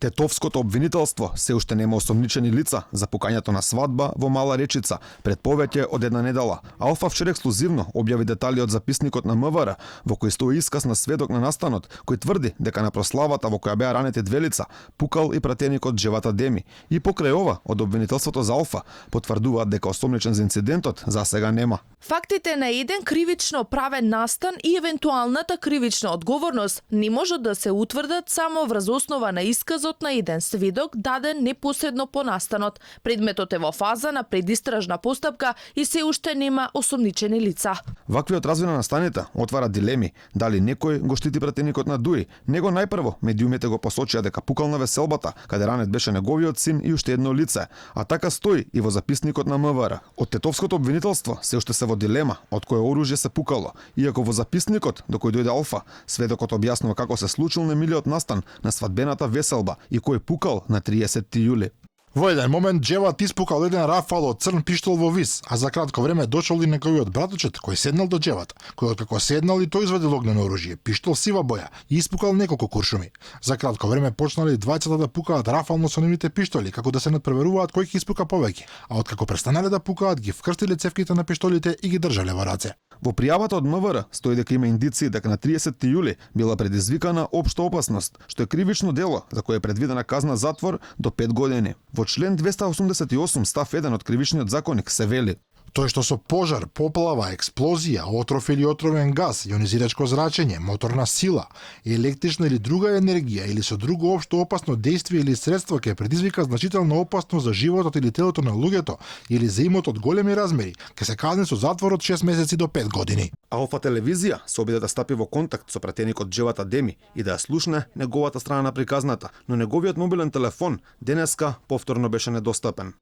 Тетовското обвинителство се уште нема осомничени лица за пукањето на свадба во Мала Речица пред повеќе од една недела. Алфа вчера ексклузивно објави детали од записникот на МВР, во кој стои исказ на сведок на настанот, кој тврди дека на прославата во која беа ранети две лица пукал и пратеникот Джевата Деми. И покрај ова, од обвинителството за Алфа потврдуваат дека осомничен за инцидентот за сега нема. Фактите на еден кривично правен настан и евентуалната кривична одговорност не можат да се утврдат само врз основа на исказот на еден сведок даден непосредно по настанот. Предметот е во фаза на предистражна постапка и се уште нема осомничени лица. Ваквиот развој на настаните отвара дилеми дали некој го штити пратеникот на Дуи. Него најпрво медиумите го посочија дека пукал на веселбата, каде ранет беше неговиот син и уште едно лице, а така стои и во записникот на МВР. Од тетовското обвинителство се уште се во дилема од кое оружје се пукало, иако во записникот до кој дојде Алфа, сведокот објаснува како се случил немилиот настан на свадбената веселба и кој пукал на 30 јули. Во еден момент Джеват испукал еден рафал од црн пиштол во вис, а за кратко време дошол и неговиот браточет кој седнал до Джеват, кој откако седнал и тој извадил огнено оружје, пиштол сива боја и испукал неколку куршуми. За кратко време почнали двајцата да пукаат рафално со нивните пиштоли, како да се надпроверуваат кој ќе испука повеќе, а откако престанале да пукаат, ги вкрстиле цевките на пиштолите и ги држале во раце. Во пријавата од МВР стои дека има индиции дека на 30 јули била предизвикана општа опасност, што е кривично дело за кое е предвидена казна затвор до 5 години. Во член 288 став 1 од кривичниот законник се вели: Тој што со пожар, поплава, експлозија, отров или отровен газ, јонизирачко зрачење, моторна сила, електрична или друга енергија или со друго општо опасно дејство или средство ќе предизвика значителна опасност за животот или телото на луѓето или за имот од големи размери, ќе се казни со затвор од 6 месеци до 5 години. Алфа телевизија се обиде да стапи во контакт со пратеникот Джевата Деми и да ја слушне неговата страна на приказната, но неговиот мобилен телефон денеска повторно беше недостапен.